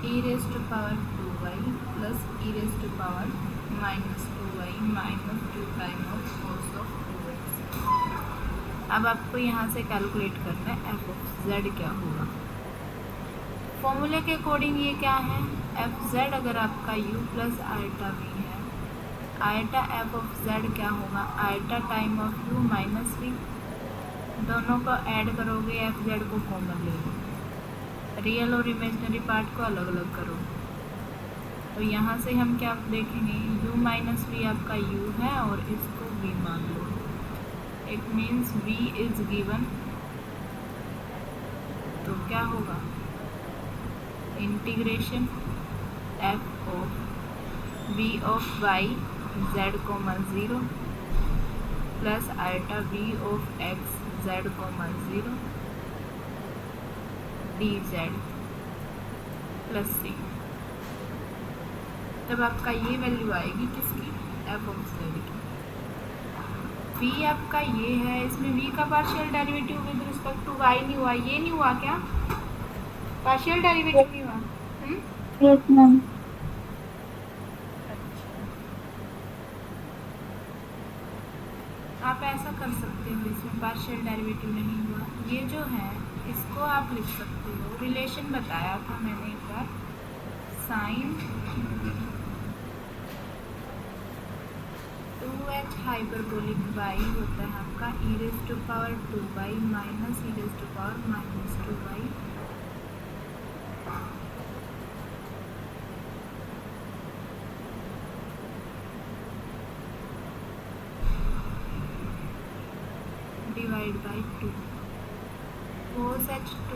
e raise to power 2y plus e raise to power minus 2y minus 2 time of cos of 2x। अब आपको यहाँ से calculate करना है F of Z क्या होगा। फॉर्मूले के अकॉर्डिंग ये क्या है, एफ जेड अगर आपका u प्लस आयटा v है, आयटा एफ ऑफ जेड क्या होगा, eta time of u minus v। दोनों को ऐड करोगे, एफ जेड को कॉमन ले लो, रियल और इमेजिनरी पार्ट को अलग अलग करो। तो यहाँ से हम क्या देखेंगे, u माइनस वी आपका u है और इसको v मान लो। It means v is given, तो क्या होगा integration f of v of y z comma 0 plus iota v of x z comma 0 dz plus c। तब आपका ये वैल्यू आएगी किसकी, f ऑफ z की। v आपका ये है, इसमें v का partial derivative with respect to y नहीं हुआ, ये नहीं हुआ क्या, पार्शियल डेरिवेटिव नहीं हुआ। Yes ma'am. आप ऐसा कर सकते हो, इसमें पार्शियल डेरिवेटिव नहीं हुआ, ये जो है इसको आप लिख सकते हो, रिलेशन बताया था मैंने एक बार, साइन 2h हाइपरबोलिक y होता है आपका e raise to power 2y minus e raise to power minus 2y divide by 2 cos h2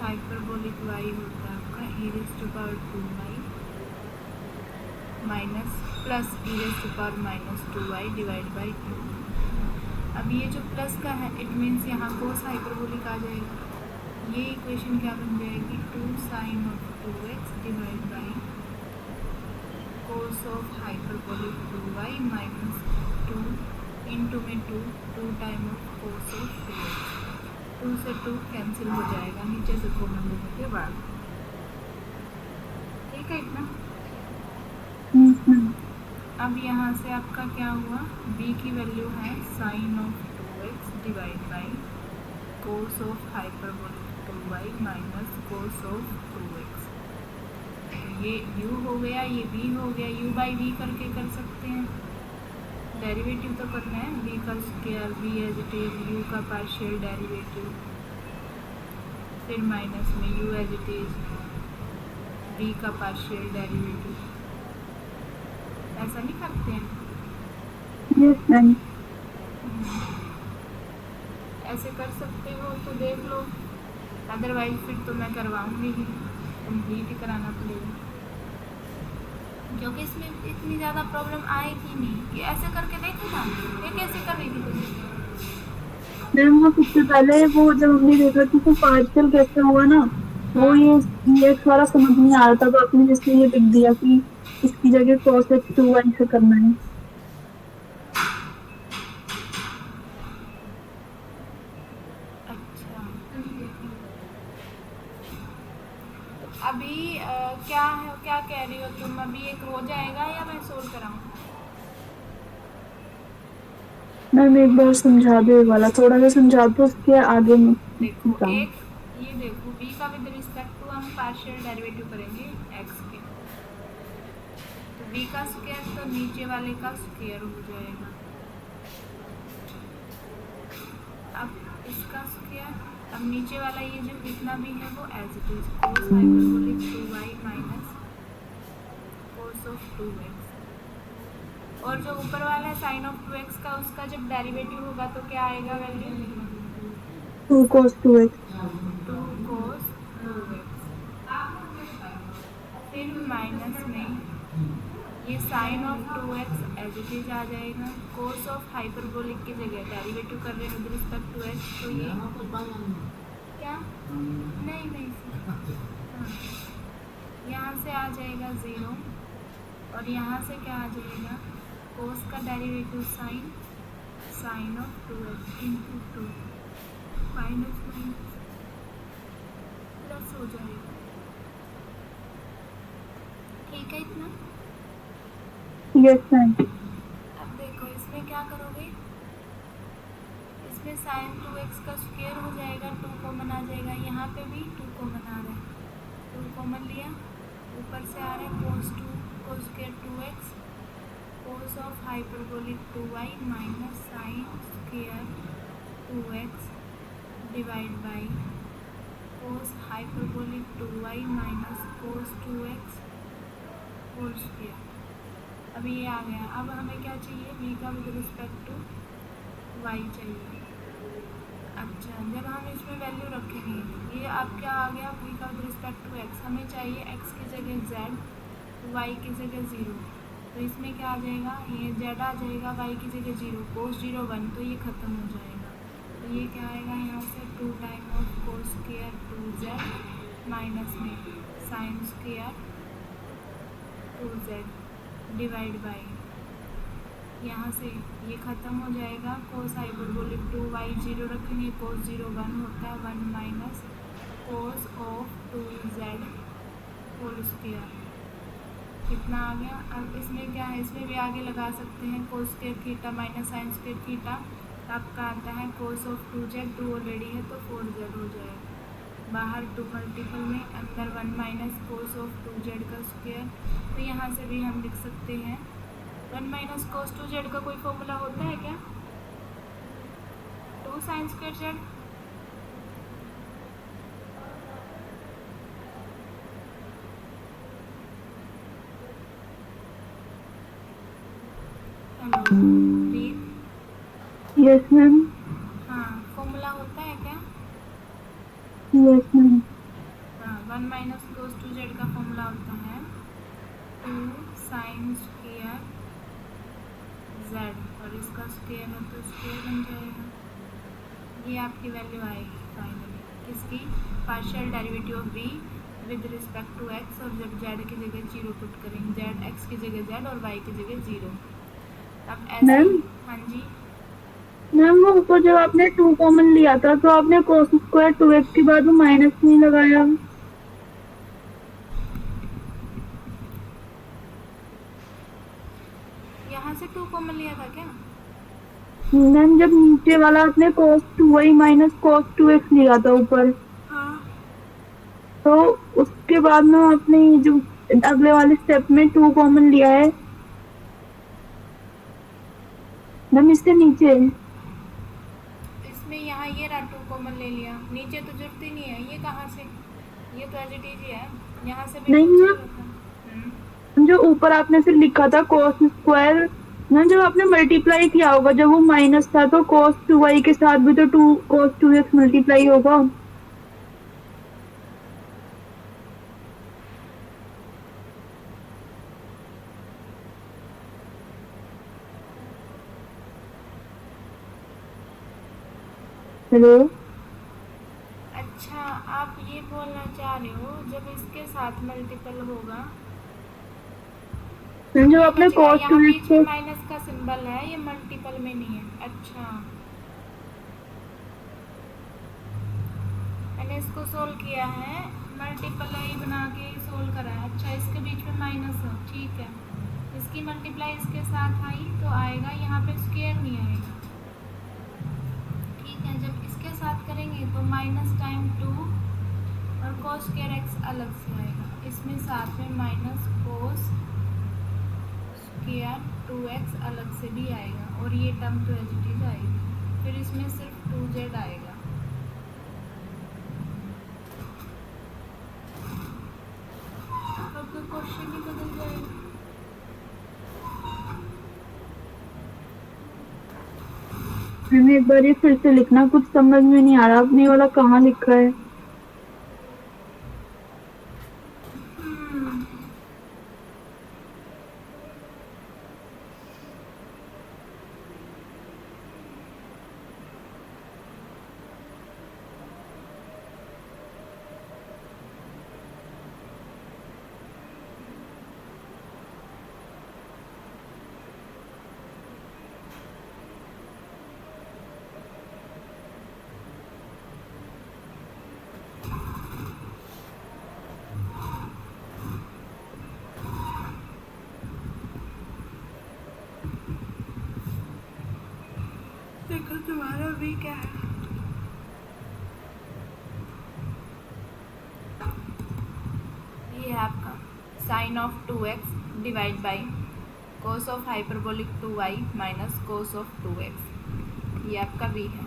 hyperbolic y होता है आपका e raise to power 2y minus plus e raise to power minus 2y divide by 2। अब ये जो plus का है, it means यहाँ cos hyperbolic आ जाएगा। ये इक्वेशन क्या बन जाएगी, 2 sine of 2x divide by cos of hyperbolic 2y minus 2 into में 2 time of cos of 2x। 2 से 2 कैंसिल हो जाएगा नीचे से कॉमन लेने के बाद। ठीक है इतना। अब यहाँ से आपका क्या हुआ, b की वैल्यू है sine of 2x divide by cos of hyperbolic 2y minus cos of 2x। ये u हो गया, ये v हो गया, u बाई v करके कर सकते हैं, डेरिवेटिव तो करना है, v का square v as it is, u का पार्शियल डेरिवेटिव, फिर माइनस में u as it is, v का पार्शियल डेरिवेटिव। ऐसा नहीं करते हैं, यस मैम। ऐसे कर सकते हो तो देख लो, अदरवाइज फिर तो मैं करवाऊँगी ही, कंप्लीट ही कराना पड़ेगा, क्योंकि इसमें इतनी ज़्यादा प्रॉब्लम आएगी नहीं। ये ऐसे करके देखो ना, ये कैसे कर रही थी तुम। मैम वो सबसे पहले वो जब हमने देखा कि वो पार्शियल कैसे हुआ ना, वो ये सारा समझ नहीं आ रहा था, तो आपने जैसे ये लिख दिया कि इसकी जगह cos h2y से करना है। अच्छा, अभी क्या कह रही हो तुम, अभी एक हो जाएगा या मैं सोल्व कराऊँ। मैम एक बार समझा दो, ये वाला थोड़ा सा समझा दो, उसके आगे देखो एक ये देखो, v का विद रिस्पेक्ट टू हम पार्शियल डेरिवेटिव करेंगे x के, तो v का स्क्वायर तो नीचे वाले का स्क्वायर हो जाएगा। अब इसका स्क्वायर, अब नीचे वाला ये जो कितना भी है वो as it is cos hyperbolic 2y minus cos of 2x, और जो ऊपर वाला है साइन ऑफ 2x का, उसका जब डेरिवेटिव होगा तो क्या आएगा value, 2 cos 2x, 2 cos 2x, फिर माइनस में ये sine of 2x as it is आ जाएगा, कोस ऑफ हाइपरबोलिक की जगह डेरिवेटिव कर रहे हैं विद रिस्पेक्ट टू x, तो ये क्या नहीं यहाँ से आ जाएगा 0, और यहाँ से क्या आ जाएगा, कोस का derivative sign of 2x into 2 minus हो जाएगा। ठीक है इतना। Yes ma'am. अब देखो इसमें क्या करोगे, इसमें साइन 2x का स्क्वायर हो जाएगा, 2 कॉमन आ जाएगा, यहाँ पे भी 2 कॉमन आ रहा है, 2 कॉमन लिया, ऊपर से आ रहा है cos 2 cos square 2x cos of hyperbolic 2y minus sine square 2x divide by cos hyperbolic 2y minus cos 2x whole square. अब ये आ गया। अब हमें क्या चाहिए, v का विद रिस्पेक्ट टू y चाहिए। अच्छा, जब हम इसमें वैल्यू रखेंगे, ये अब क्या आ गया, v का विद रिस्पेक्ट टू x, हमें चाहिए x की जगह z, y की जगह 0, तो इसमें क्या आ जाएगा, ये z आ जाएगा, y की जगह 0, cos 0 1, तो ये ख़त्म हो जाएगा। तो ये क्या आएगा यहाँ से 2 time of cos square 2z minus में sine square 2z divide by, यहाँ से ये ख़त्म हो जाएगा, cos हाइपरबोलिक 2y 0 रखेंगे, cos 0 1 होता है, 1 minus cos of 2z whole square. कितना आ गया। अब इसमें क्या है, इसमें भी आगे लगा सकते हैं, cos square theta minus sine square theta, आपका आता है cos ऑफ 2z, 2 ऑलरेडी है तो 4z हो जाएगा, बाहर 2 मल्टीपल में, अंदर 1 माइनस cos ऑफ 2z का स्क्वायर। तो यहाँ से भी हम लिख सकते हैं 1 माइनस cos 2z का कोई फॉर्मूला होता है क्या, 2 sine square z। Hello please. Yes ma'am. हाँ, फॉर्मूला होता है क्या। Yes ma'am. हाँ, 1 माइनस cos 2z का फॉर्मूला होता है 2 साइन स्क्वायर z, और इसका स्क्वायर है तो स्क्वायर बन जाएगा। ये आपकी वैल्यू आएगी फाइनली किसकी, partial derivative of v with respect to x, और जब z की जगह 0 पुट करेंगे, z x की जगह z और y की जगह 0। अब ऐसे, मैम? हाँ जी मैम वो ऊपर जब आपने 2 कॉमन लिया था तो आपने cos स्क्वायर 2x के बाद वो माइनस नहीं लगाया। यहाँ से 2 कॉमन लिया था क्या। मैम जब नीचे वाला आपने cos 2y minus cos 2x लिया था ऊपर, हाँ, तो उसके बाद में आपने जो अगले वाले स्टेप में 2 कॉमन लिया है मैम, इससे नीचे। इसमें यहाँ ये रहा 2 कॉमन ले लिया, नीचे तो जरूरत ही नहीं है, ये कहाँ से, ये तो एज इट इज ही है, यहाँ से भी नहीं नीचे मैम, रखा। जो ऊपर आपने फिर लिखा था cos स्क्वायर, मैम जब आपने मल्टीप्लाई किया होगा, जब वो माइनस था तो cos 2y के साथ भी तो 2 cos 2x मल्टीप्लाई होगा। हेलो। अच्छा, आप ये बोलना चाह रहे हो जब इसके साथ मल्टीपल होगा, मैम जब ये आपने बच गया, cos यहाँ 2x बीच में को, माइनस का सिंबल है, ये मल्टीपल में नहीं है। अच्छा, मैंने इसको सोल्व किया है, मल्टीपल ही बना के सोल्व करा है। अच्छा, इसके बीच में माइनस है, ठीक है, इसकी मल्टीप्लाई इसके साथ आई तो आएगा, यहाँ पे स्क्वायर नहीं आएगा। ठीक है, जब इसके साथ करेंगे तो माइनस टाइम 2 और cos स्क्वायर x अलग से आएगा, इसमें साथ में माइनस cos स्क्वायर 2x अलग से भी आएगा, और ये टर्म तो एज इट इज आएगी, फिर इसमें सिर्फ 2z आएगा। अब तो क्वेश्चन ही बदल जाएगा। मैम एक बार ये फिर से लिखना, कुछ समझ में नहीं आ रहा, आपने वाला कहाँ लिखा है। v क्या है? ये है आपका sine of 2x divide by cos of hyperbolic 2y minus cos of 2x। ये आपका v है।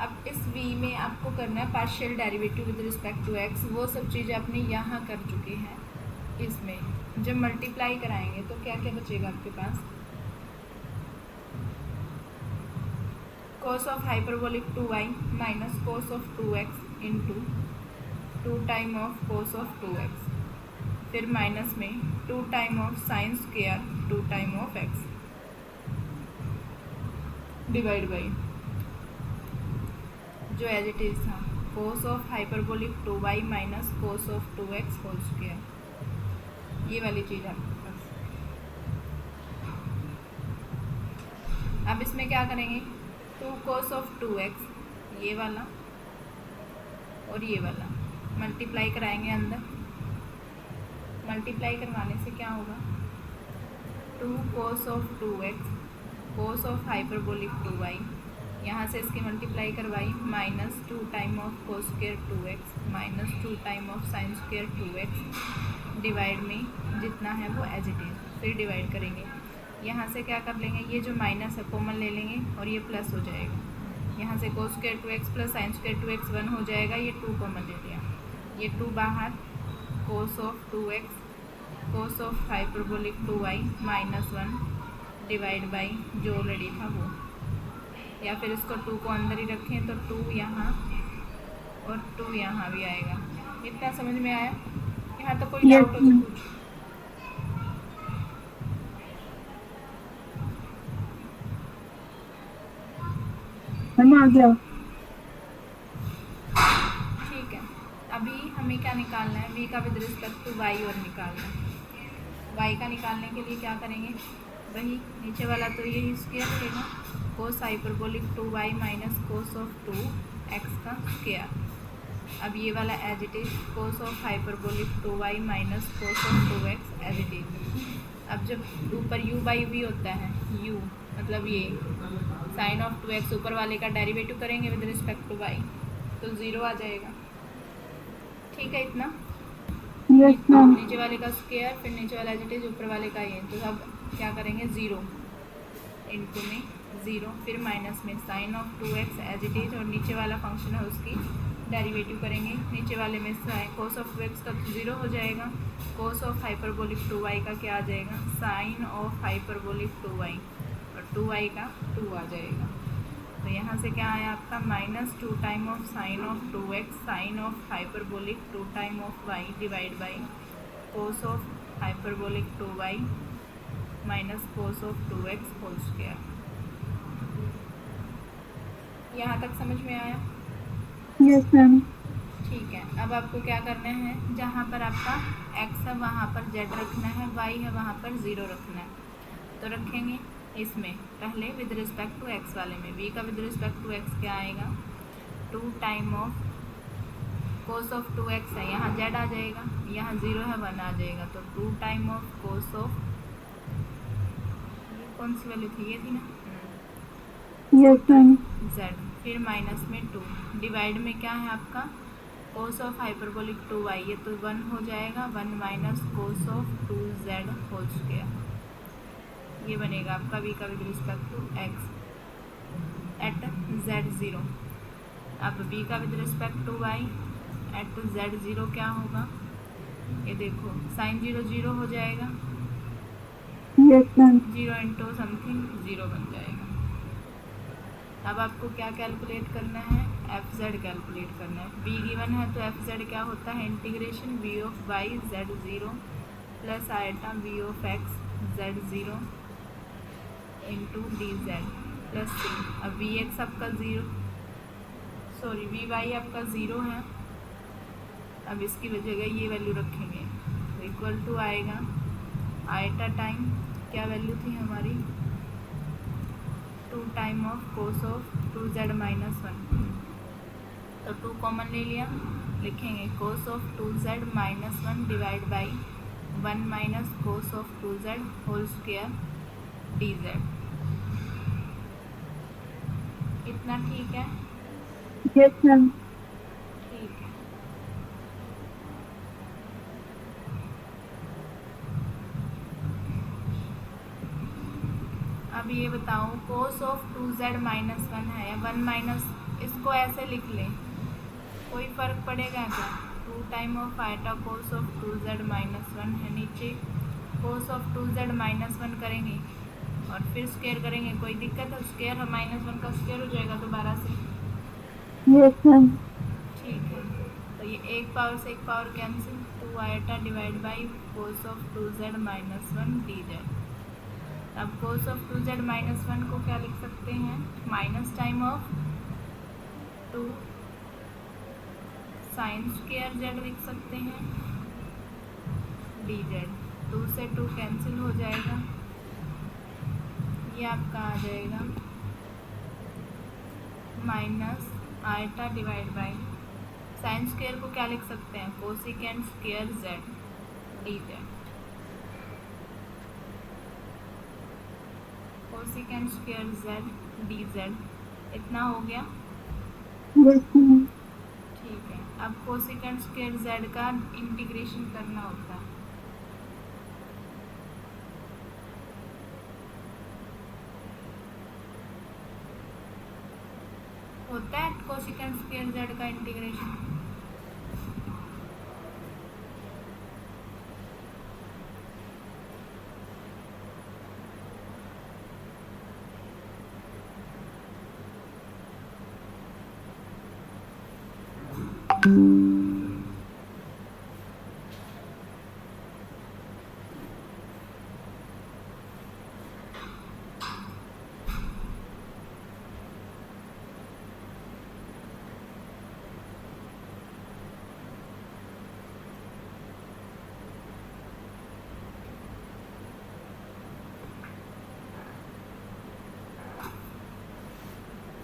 अब इस v में आपको करना है partial derivative with respect to x। वो सब चीज़ें आपने यहाँ कर चुके हैं। इसमें जब मल्टीप्लाई कराएंगे तो क्या क्या बचेगा आपके पास? Cos of hyperbolic 2y minus cos of 2x into 2 time of cos of 2x, फिर माइनस में 2 time of sine square 2 time of x divide by जो एज इट इज था cos of hyperbolic 2y minus cos of 2x whole square. ये वाली चीज़ आपके पास। अब इसमें क्या करेंगे? 2 कोस ऑफ 2x ये वाला और ये वाला मल्टीप्लाई कराएंगे अंदर। मल्टीप्लाई करवाने से क्या होगा? 2 कोस of 2x cos of hyperbolic 2y, यहाँ से इसकी मल्टीप्लाई करवाई minus 2 time of cos square 2x minus 2 time of sine square 2x divide में जितना है वो एज इट इज। फिर डिवाइड करेंगे। यहाँ से क्या कर लेंगे? ये जो माइनस है कॉमन ले लेंगे और ये प्लस हो जाएगा। यहाँ से cos square 2x plus sign square 2x 1 हो जाएगा। ये 2 कॉमन ले लिया, ये 2 बाहर। कोस of 2x cos of hyperbolic 2y minus 1 divide by जो ऑलरेडी था वो, या फिर इसको 2 को अंदर ही रखें तो 2 यहाँ और 2 यहाँ भी आएगा। इतना समझ में आया? यहाँ तो कोई डाउट हो तो पूछो। आ गया। ठीक है, अभी हमें क्या निकालना है? v का विद रिस्पेक्ट टू y और निकालना है। y का निकालने के लिए क्या करेंगे? वही नीचे वाला तो यही स्क्वायर रहेगा, cos hyperbolic 2y minus cos of 2x का स्क्वायर। अब ये वाला as it is cos of hyperbolic 2y minus cos of 2x as it is. अब जब ऊपर u बाई v होता है, u मतलब ये साइन ऑफ 2x ऊपर वाले का डेरिवेटिव करेंगे विद रिस्पेक्ट टू y तो 0 आ जाएगा। ठीक है इतना? नीचे वाले का स्क्वायर फिर नीचे वाला एज इट इज ऊपर वाले का ये, तो अब क्या करेंगे? 0 इंटू में 0 फिर माइनस में sine of 2x as it is और नीचे वाला फंक्शन है उसकी डेरिवेटिव करेंगे। नीचे वाले में कोस ऑफ 2x का 0 हो जाएगा, कोस ऑफ हाइपरबोलिक 2y का क्या आ जाएगा? साइन ऑफ हाइपरबोलिक 2y और 2y का 2 आ जाएगा। तो यहाँ से क्या आया आपका? Minus 2 time of sine of 2x sine of hyperbolic 2 time of y divide by cos of hyperbolic 2y minus cos of 2x whole square. यहाँ तक समझ में आया? Yes ma'am. ठीक है, अब आपको क्या करना है? जहाँ पर आपका x है वहाँ पर z रखना है, y है वहाँ पर 0 रखना है। तो रखेंगे इसमें पहले विद रिस्पेक्ट टू x वाले में v का विद रिस्पेक्ट टू x क्या आएगा? 2 time of cos of 2x है, यहाँ z आ जाएगा, यहाँ 0 है 1 आ जाएगा। तो 2 टाइम ऑफ कोस ऑफ, ये कौन सी वैल्यू थी? ये थी ना? Yes ma'am. z फिर माइनस में 2 डिवाइड में क्या है आपका? कोस ऑफ हाइपरबोलिक 2y, ये तो 1 हो जाएगा, 1 minus cos of 2z whole square. ये बनेगा आपका v का with respect to x at z0। अब v का with respect to y at z0 क्या होगा? ये देखो साइन 0 0 हो जाएगा, यस मैम। 0 इंटू समथिंग 0 बन जाएगा। अब आपको क्या कैलकुलेट करना है? एफ जेड कैलकुलेट करना है। v गिवन है तो एफ जेड क्या होता है? Integration v of y z0 plus iota v of x z0 into D Z plus C. अब वी एक्स आपका वी वाई आपका 0 है। अब इसकी जगह ये वैल्यू रखेंगे तो इक्वल टू आएगा आयटा टाइम क्या वैल्यू थी हमारी? 2 time of cos of 2z minus 1। तो 2 कॉमन ले लिया, लिखेंगे cos of 2z minus 1 divide by 1 minus cos of 2z whole square dz। इतना ठीक है? Yes ma'am. ठीक है। अब ये बताओ कोस ऑफ 2z माइनस 1 है या 1 माइनस, इसको ऐसे लिख ले, कोई फर्क पड़ेगा क्या? 2 time of iota cos of 2z minus 1 है, नीचे कोस ऑफ 2z माइनस 1 करेंगे और फिर स्क्वायर करेंगे, कोई दिक्कत है? स्क्वायर माइनस 1 का स्क्वायर हो जाएगा दोबारा से। Yes ma'am. ठीक है, तो ये एक पावर से एक power cancel, 2 iota divide by cos of 2z minus 1 dz। अब कोस ऑफ 2z माइनस 1 को क्या लिख सकते हैं? Minus time of 2 sine square z लिख सकते हैं dz। 2 से 2 कैंसिल हो जाएगा, ये आपका आ जाएगा minus iota divide by sine square को क्या लिख सकते हैं? Cosecant square z dz। Cosecant square z dz इतना हो गया। Yes ma'am. ठीक है, अब कोसिकेंट स्क्वायर z का इंटीग्रेशन करना होता है। होता है कोसिकेंट स्क्वायर z का इंटीग्रेशन।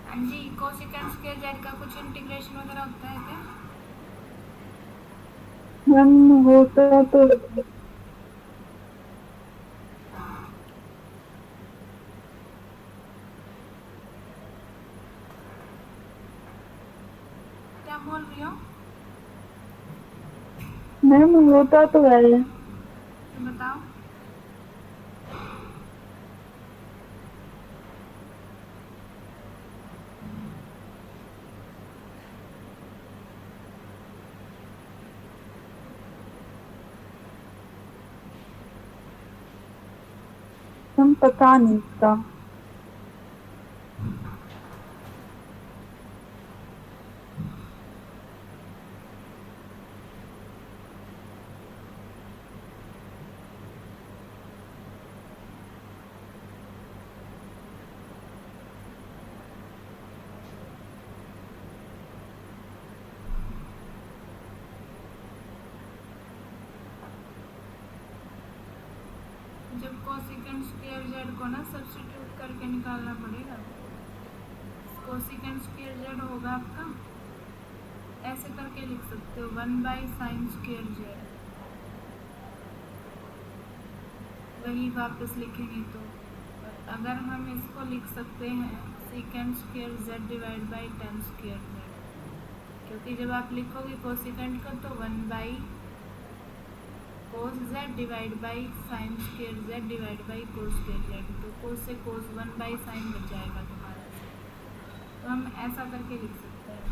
हाँ जी, कोसिकेंट स्क्वायर z का कुछ इंटीग्रेशन वगैरह होता है क्या? मैम होता तो क्या बोल रही हो? मैम होता तो है। तो बताओ। हम पता नहीं था। जब कोसिकेंट स्क्वायर z को ना सब्स्टिट्यूट करके निकालना पड़ेगा। कोसिकेंट स्क्वायर z होगा आपका, ऐसे करके लिख सकते हो 1 बाई साइन स्क्वायर z, वही वापस लिखेंगे तो। अगर हम इसको लिख सकते हैं secant square z divide by ten square z, क्योंकि जब आप लिखोगे कोसिकेंट का तो 1 by cos z divide by sine square z divide by cos square z, तो कोस से कोस 1 बाई साइन बच जाएगा दोबारा से। तो हम ऐसा करके लिख सकते हैं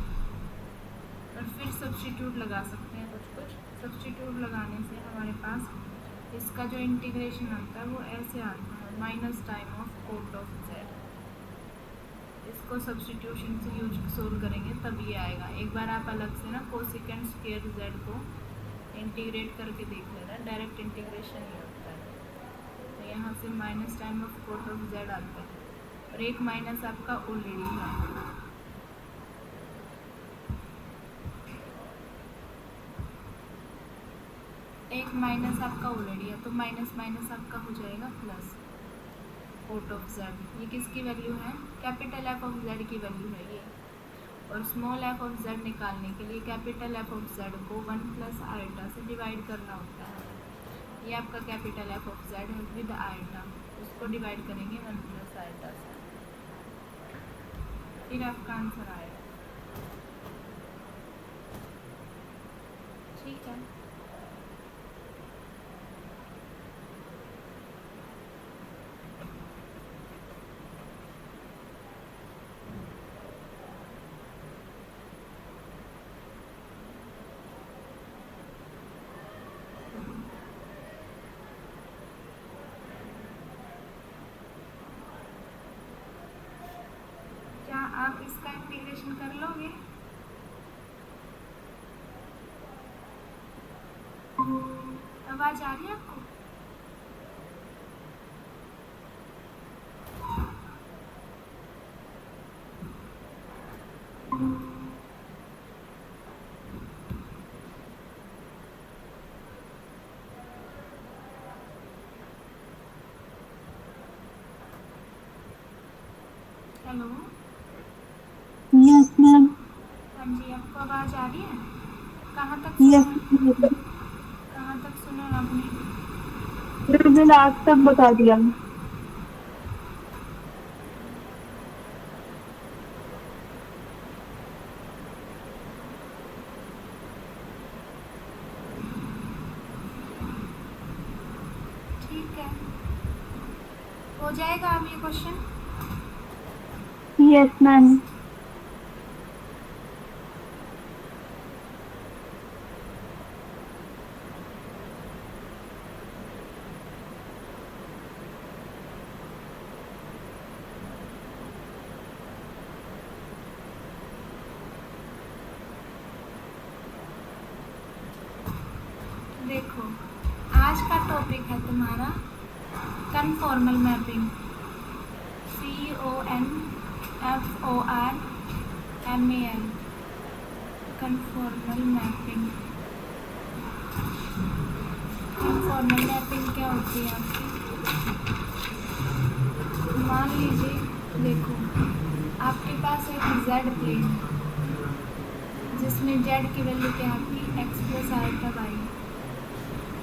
और फिर सब्स्टिट्यूट लगा सकते हैं कुछ। सब्स्टिट्यूट लगाने से हमारे पास इसका जो इंटीग्रेशन आता है वो ऐसे आता है minus time of cot of z। इसको सब्स्टिट्यूशन से यूज सोल्व करेंगे तब ये आएगा। एक बार आप अलग से ना कोसिकेंट स्क्वायर z को इंटीग्रेट करके देख लेना, डायरेक्ट इंटीग्रेशन ही होता है। तो यहाँ से minus time of cot of z आता है और एक माइनस आपका ऑलरेडी है। एक माइनस आपका ऑलरेडी है तो माइनस माइनस आपका हो जाएगा प्लस कोट ऑफ z। ये किसकी वैल्यू है? कैपिटल एफ ऑफ z की वैल्यू है ये। और स्मॉल एफ ऑफ z निकालने के लिए कैपिटल एफ ऑफ z को 1 प्लस आइटा से डिवाइड करना होता है। ये आपका कैपिटल एफ ऑफ z है विद आइटा, उसको डिवाइड करेंगे 1 प्लस आइटा से। फिर आपका आंसर आएगा। ठीक है, क्या आप इसका इंटीग्रेशन कर लोगे? आवाज आ रही है आपको? Hello, yes ma'am. हाँ जी, आपको आवाज आ रही है? कहाँ तक यस, सुना? कहाँ तक सुना आपने? मुझे लास्ट तक बता दिया। ठीक है, हो जाएगा अब ये क्वेश्चन। Yes ma'am. देखो, आज का टॉपिक है तुम्हारा conformal mapping, CONFORMAL, conformal mapping. Conformal mapping क्या होती है आपकी? मान लीजिए, देखो आपके पास एक जेड प्लेन है जिसमें जेड की वैल्यू क्या है आपकी x प्लस आल्फा वाई,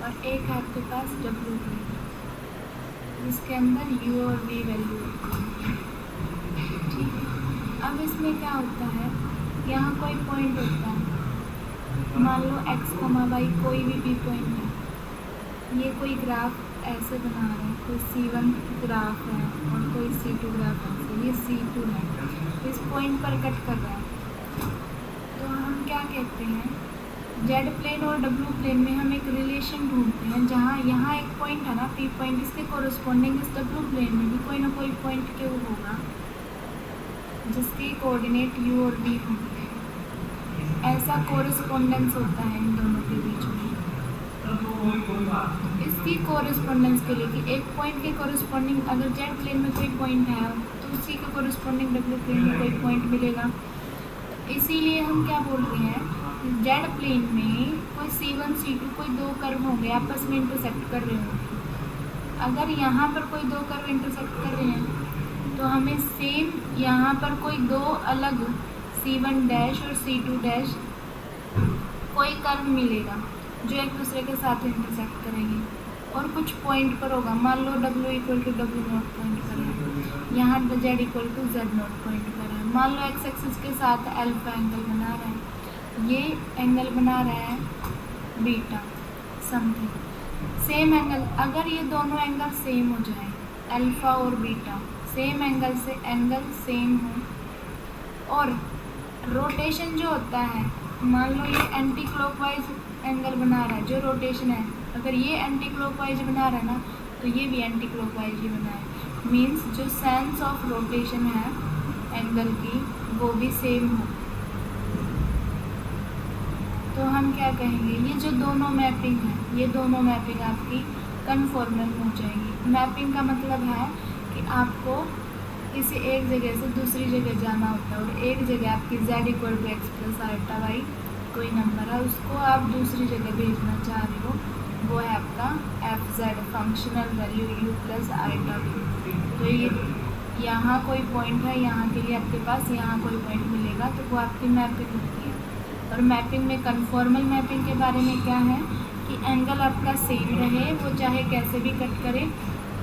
और एक है आपके पास डब्ल्यू प्लेन जिसके अंदर u और v वैल्यू होती है। ठीक है, अब इसमें क्या होता है, यहाँ कोई पॉइंट होता है, मान लो x, y कोई भी पॉइंट है। ये कोई ग्राफ ऐसे बना रहे हैं, कोई C1 ग्राफ है और कोई C2 ग्राफ है, ये C2 है, इस पॉइंट पर कट कर रहा है। तो हम क्या कहते हैं, जेड प्लेन और डब्ल्यू प्लेन में हम एक रिलेशन ढूंढते हैं, जहाँ यहाँ एक पॉइंट है ना P पॉइंट, इसके कोरिस्पोंडिंग इस डब्ल्यू प्लेन में भी कोई ना कोई पॉइंट क्यों होगा जिसके कोऑर्डिनेट u और v होंगे। ऐसा कोरिस्पोंडेंस होता है इन दोनों के बीच में। इसकी कोरिस्पोंडेंस के लिए कि एक पॉइंट के कोरिस्पोंडिंग अगर जेड प्लेन में कोई पॉइंट है तो उसी के कोरिस्पोंडिंग डब्ल्यू प्लेन में कोई पॉइंट मिलेगा। इसीलिए हम क्या बोल रहे हैं, जेड प्लेन में कोई C1 C2 कोई दो कर्व होंगे आपस में इंटरसेक्ट कर रहे होंगे। अगर यहाँ पर कोई दो कर्व इंटरसेक्ट कर रहे हैं तो हमें सेम यहाँ पर कोई दो अलग C1 डैश और C2 डैश कोई कर्व मिलेगा जो एक दूसरे के साथ इंटरसेक्ट करेंगे और कुछ पॉइंट पर होगा। मान लो W equal to W naught point पर है, यहाँ Z equal to Z naught point पर है। मान लो x एक्सिस के साथ अल्फा एंगल बना रहा है, ये एंगल बना रहा है बीटा समथिंग, सेम एंगल। अगर ये दोनों एंगल सेम हो जाए, अल्फा और बीटा सेम एंगल से एंगल सेम हो, और रोटेशन जो होता है, मान लो ये एंटी क्लॉकवाइज एंगल बना रहा है, जो रोटेशन है अगर ये एंटी क्लॉकवाइज बना रहा है ना तो ये भी एंटी क्लॉकवाइज ही बना है। मीन्स जो सेंस ऑफ रोटेशन है एंगल की वो भी सेम हो। तो हम क्या कहेंगे, ये जो दोनों मैपिंग है, ये दोनों मैपिंग आपकी कन्फॉर्मल हो जाएंगी। मैपिंग का मतलब है कि आपको किसी एक जगह से दूसरी जगह जाना होता है और एक जगह आपकी z equal to x plus alpha y कोई नंबर है, उसको आप दूसरी जगह भेजना चाह रहे हो, वो है आपका FZ functional value u plus alpha v. तो ये यहाँ कोई पॉइंट है, यहाँ के लिए आपके पास यहाँ कोई पॉइंट मिलेगा, तो वो आपकी मैपिंग होती है। और मैपिंग में कन्फॉर्मल मैपिंग के बारे में क्या है कि एंगल आपका सेम रहे, वो चाहे कैसे भी कट करे,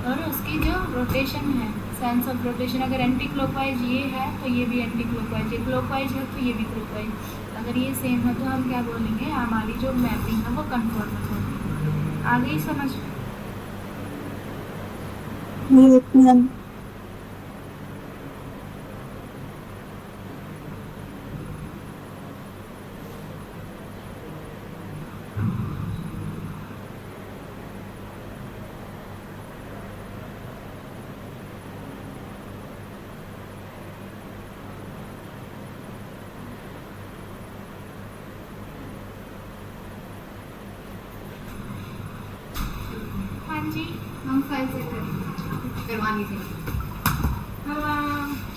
और उसकी जो रोटेशन है सेंस ऑफ रोटेशन अगर एंटी क्लॉकवाइज ये है तो ये भी एंटी क्लॉकवाइज है, क्लॉकवाइज है तो ये भी क्लॉकवाइज। अगर ये सेम है तो हम क्या बोलेंगे, हमारी जो मैपिंग है वो कन्फर्म होगी। आ गई समझ? ये देखती हैं हाँ जी हम फाइल से करवानी थी।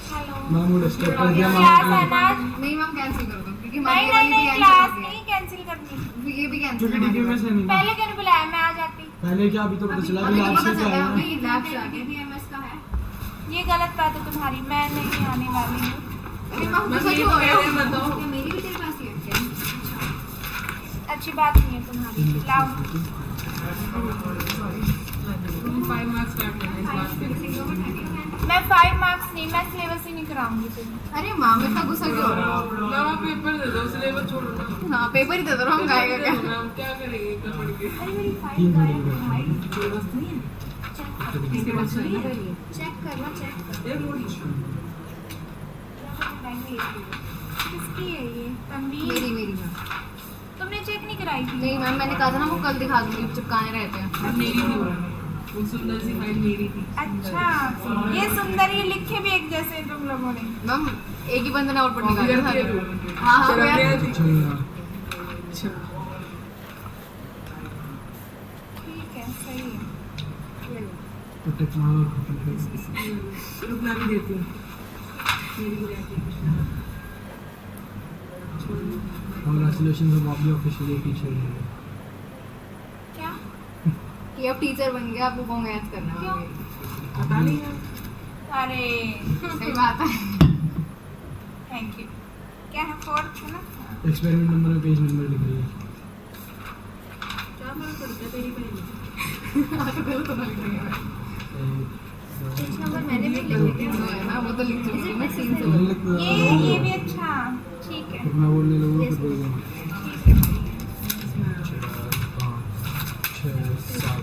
हेलो मैम वो डिस्टर्ब कर दिया क्लास है मैम। ना? नहीं मैम कैंसिल कर दो क्योंकि नहीं नहीं नहीं क्लास नहीं कैंसिल करनी, ये भी क्योंकि कैंसिल डीटीएमएस है नहीं। पहले क्यों नहीं बुलाया, मैं आ जाती। पहले क्या अभी तो पता चला अभी कि तो लैब पता से चला आया अभी है। लैब से आ गया डीएमएस का है। ये गलत बात है तुम्हारी, मैं नहीं आने वाली हूँ। अरे मैम सच हो रहा है बताओ। क्या मेरी भी तेरे पास ही है क्या? अच्छी बात नहीं है तुम्हारी, लाओ। 5 मार्क्स काट लेना इस बात पे। मैं 5 मार्क्स नहीं, मैं सिलेबस ही नहीं कराऊंगी तुम्हें। अरे मैम इतना गुस्सा क्यों हो रहा है? मैम आप पेपर दे दो, सिलेबस छोड़ो ना। हाँ पेपर ही दे दो हम गाएगा क्या? मैम क्या करेंगे इतना पढ़ के? अरे मेरी तीन फाइल घंटे गायब है भाई। सिलेबस नहीं है? इसके बाद चाहिए। चेक करना, चेक कर। ये मोड़ी। किसकी है ये? तनवीर, मेरी मैम। तुमने चेक नहीं कराई थी? नहीं मैम मैंने कहा था ना वो कल दिखा दूंगी चिपकाने रहते हैं। अब मेरी थी वो सुंदर सी फाइल मेरी थी। अच्छा, ये सुंदर, ये लिखे भी एक जैसे हैं तुम लोगों ने। मैम एक ही बंदे ने आउटपुट कॉपी निकाला करती है था। तू? हाँ हाँ चला यार। गया थी। अच्छा यार। अच्छा ठीक है, सही है। तो टेक्नोलॉजी रुकना भी देती हूँ। मेरी भी रहती है। कांग्रेचुलेशंस आप भी ऑफिशियली टीचर हैं। क्या? कि अब टीचर बन गया आपको कांग्रेट्स करना क्यों? है। पता नहीं है। अरे सही बात है। Thank you. क्या है, फोर्थ है ना? एक्सपेरिमेंट नंबर में पेज नंबर लिख रही है। क्या फर्क पड़ता है तेरी पहले? हाँ, तो गलत होना लिख रही है। पेज नंबर मैंने भी लिख जो दिया। है ना वो तो लिख चुकी हूँ मैं सीन से। ये भी अच्छा, ठीक है। मैं बोलने लगूँ तो बोल दूँ। 4 5 6 7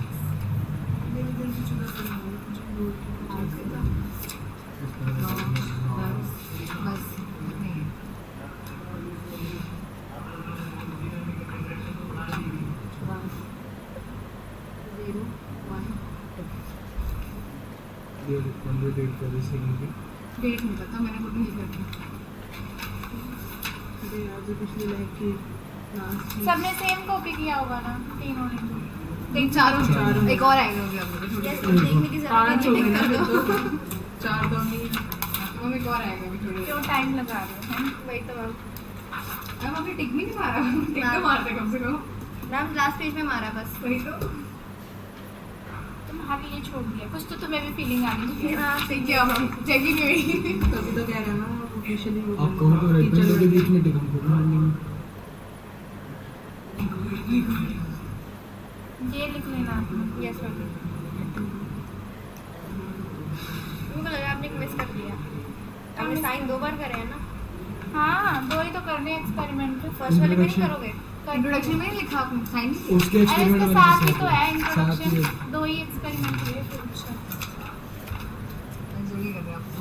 बस नहीं। Zero, one, डेट कर इसे डेट नहीं पता मैंने खुद नहीं लिखा था। अरे यार जो पिछली लाइफ की लास्ट थी। सबने सेम कॉपी किया होगा ना, तीनों ने तो। देख चारों एक और आएगा मुझे अब थोड़ी Yes, देर। देखने की जरूरत 5 हो नहीं गए ना है। फिर तो। 4 तो नहीं। अब एक और आएगा अभी थोड़ी देर। क्यों टाइम लगा रहे हो, हैं? वही तो मैम। मैम अभी टिक भी नहीं मारा। टिक तो मारते कम से कम। मैम लास्ट पेज में मारा बस। वही तो। तुम्हारे लिए छोड़ दिया, कुछ तो तुम्हें भी फीलिंग आनी चाहिए। हाँ ठीक है अब हम चेक ही नहीं हुई। तभी तो कह रहा ना ऑफिशियली हो आप कहो तो रेड पेन के बीच में टिक हमको मारनी ये लिख लेना आप। Yes ma'am. मुझे लगा आपने मिस कर दिया। आपने साइन 2 बार करे हैं ना? हाँ, 2 ही तो करने एक्सपेरिमेंट। फर्स्ट वाले पे नहीं Introduction। करोगे? इंट्रोडक्शन में नहीं लिखा आपने साइन नहीं? उसके अरे एक्सपेरिमेंट इसके में साथ ही तो है साथ ही है। इंट्रोडक्शन, 2 ही एक्सपेरिमेंट हुए फिर। अच्छा, जोड़ी कर रहे हैं आपको।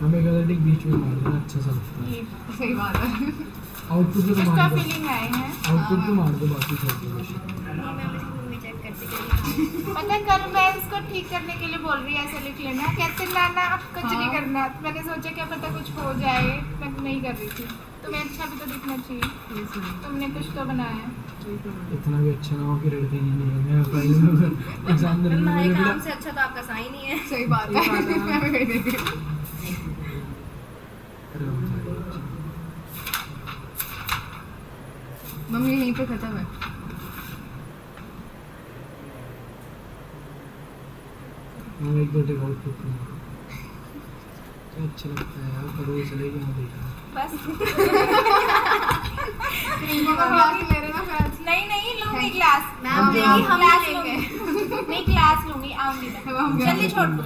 हमें कहता टिक बीच में मार देना अच्छा सा लगता है। ये सही बात है। आउटपुट तो कुछ तो मार दो फीलिंग आए हैं। आउटपुट तो मार दो बाकी छोड़ दो नहीं मैम इसको मम्मी चेक करती करी। पता है, कल मैं इसको ठीक करने के लिए बोल रही है ऐसे लिख लेना, कहते लाना, अब कुछ नहीं हाँ। करना। तो मैंने सोचा क्या पता कुछ हो जाए, मैं नहीं कर रही थी। तुम्हें अच्छा भी तो दिखना चाहिए, तुमने कुछ तो बनाया। इतना भी अच्छा ना हो कि रेड पेन ही नहीं है मैं फाइल में एग्जाम देने में हमारे मैंने काम बोला से अच्छा तो आपका साइन ही है। सही बात है। मैं भी वही देख रही हूँ। अरे हो जाएगा। मम्मी यहीं पे खत्म है। मैं एक दो टिक आउटपुट करूँगा अच्छा लगता है यार कभी चलेगी मैं देखा बस इनको तो क्लास ले रहे ना फिर। नहीं नहीं लूंगी क्लास। मैम नहीं, हम क्लास लेंगे। लूंगी। नहीं क्लास क्लास लूंगी, आऊंगी मैं। जल्दी छोड़ दो।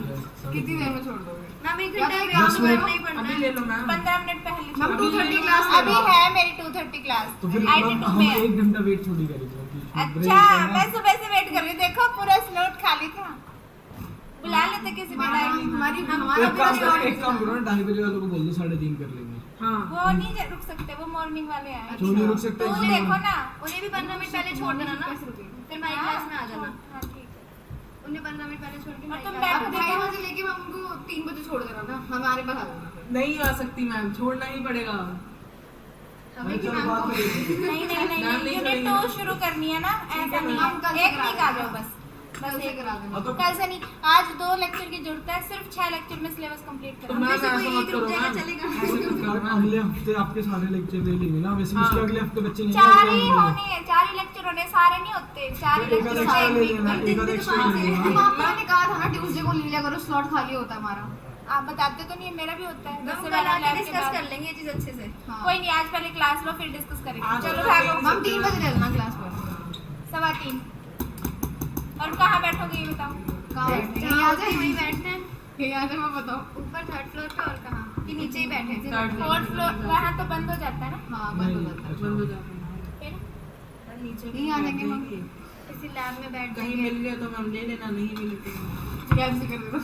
कितनी देर में छोड़ दोगे? मैम 1 या घंटा फिर ग्राउंड 10 में मिनट नहीं पढ़ना अभी है। ले लो मैम। 15 मिनट पहले मैम छोड़ दो। 2:30 क्लास ले अभी लो। है मेरी 2:30 क्लास, तो फिर IT2 हम में है। 1 घंटा वेट थोड़ी करेंगे क्योंकि break अच्छा, है ना। मैं सुबह से वेट कर रही हूँ, देखो पूरा स्लॉट खाली था। बुला लेते किसी भी टाइम। हमारी तो हमारा एक काम पूरा करो, एक काम करो ना, 2:30 बजे वालों को बोल दो 3:30 कर लेंगे। हाँ वो नहीं रुक सकते, वो मॉर्निंग वाले आए। जो नहीं रुक सकते तो इसलिए- देखो ना। उन्हें भी 15 मिनट पहले छोड़ देना ना, कैसे रुकेंगे? फिर हमारी क्लास में आ जाना। हाँ ठीक है। उन्हें 15 मिनट पहले छोड़ के और हमारी तुम क्लास बैठो, में आ 2:30 जाना। बजे लेके मैं उनको 3 बजे छोड़ देना था, हमारे पास आ जाना फिर। नहीं आ सकती मैम, छोड़ना ही पड़ेगा। अभी की चलो मैम बात को करेंगे। नहीं नहीं नहीं मैम नहीं यूनिट छोड़ेंगे। 2 शुरू करनी है ना, ऐसा नहीं हम कल है। से एक वीक करा आ देंगे। जाओ बस। कल से करा देना। हाँ तो कल से नहीं, आज 2 लेक्चर की जरूरत है, सिर्फ 6 लेक्चर में सिलेबस कंप्लीट तो करना। मैम जैसे ऐसा कोई मत एक करो रुक जाएगा मैम। चलेगा। ऐसे मत करो, अगले हफ्ते आपके सारे लेक्चर ले लेंगे ना, वैसे भी उसके हाँ। अगले हफ्ते बच्चे नहीं 4 आएंगे, ही हम होने हैं, 4 ही लेक्चर होने, सारे नहीं होते। 4 ही तो एक आधा लेक्चर extra एक ले वीक लेना, में। एक आधा extra ले लेना। हम आपको मैंने कहा था ना ट्यूसडे को ले लिया करो, स्लॉट खाली होता है हमारा। आप बताते तो नहीं है, मेरा भी होता है। हम 10 से कल 12 आके लैब के डिस्कस बाद। कर लेंगे ये चीज अच्छे से। हाँ। कोई नहीं, आज पहले क्लास लो फिर डिस्कस करेंगे। आज चलो तो भागो। हम 3 बजे ले लेना क्लास पर। 3:15। और कहाँ बैठोगे ये बताओ। कहाँ बैठते हैं? जहाँ होते हैं वहीं बैठते हैं। ये याद है, मैं बताओ। ऊपर 3rd फ्लोर पे और कहाँ कि नीचे ही बैठे हैं। 3rd floor। 4th फ्लोर वहाँ तो बंद हो जाता है ना हाँ बंद हो जाता है। बंद हो जाता है। फिर। नीचे नहीं आ जाएंगे मैम। किसी लैब में बैठ कहीं जाएंगे। मिल गया तो मैम ले लेना, नहीं मिले तो कैंसिल कर देना।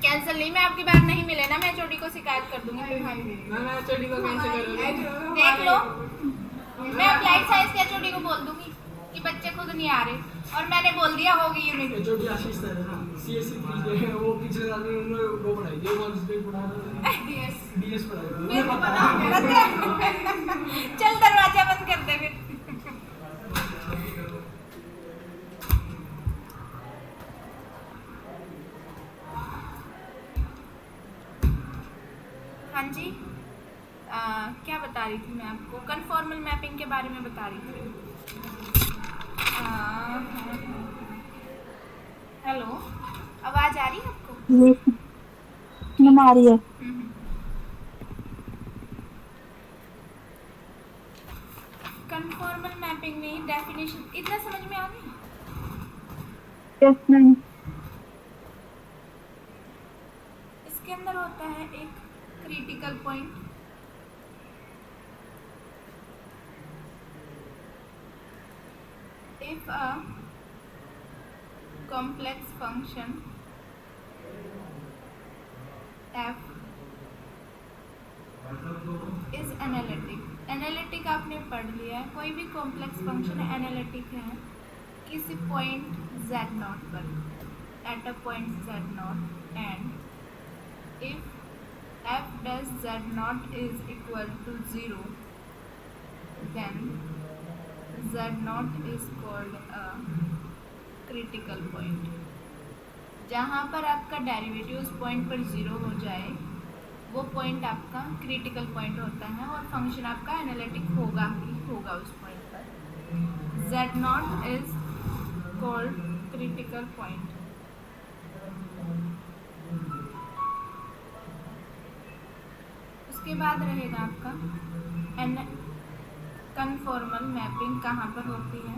कैंसिल नहीं, मैं आपकी बात नहीं मिले ना, मैं चोटी को शिकायत कर दूंगी फिर भाई। मैम एचओडी को कैसे करोगे? देख लो, मैं अप्लाइड साइंस के चोटी को बोल दूंगी कि बच्चे खुद नहीं आ रहे, और मैंने बोल दिया होगी यूनिट। जो भी आशीष सर है ना, CSE पीछे है, वो पिछले साल में उन्होंने वो पढ़ाई है, कौन सी पढ़ा रहे हैं? DS पढ़ाई थी, उन्हें पता है। चल दरवाजा बंद कर दे फिर। हाँ जी, क्या बता रही थी मैं आपको? कन्फॉर्मल मैपिंग के बारे में बता रही थी। हेलो, आवाज आ रही है आपको? ये नम आ रही है। कन्फॉर्मल मैपिंग में डेफिनेशन इतना समझ में आ गई? यस नहीं। इसके अंदर होता है एक critical point, if a complex function f is analytic. Analytic आपने पढ़ लिया है, कोई भी कॉम्प्लेक्स फंक्शन एनालिटिक है किसी पॉइंट z0 पर, at a point z0, and if f dash z0 is equal to 0, then z0 is called a critical point। जहाँ पर आपका डेरिवेटिव उस पॉइंट पर 0 हो जाए वो पॉइंट आपका क्रिटिकल पॉइंट होता है, और फंक्शन आपका एनालिटिक होगा ही होगा उस पॉइंट पर। z0 is called critical point। उसके बाद रहेगा आपका कन्फॉर्मल मैपिंग कहाँ पर होती है।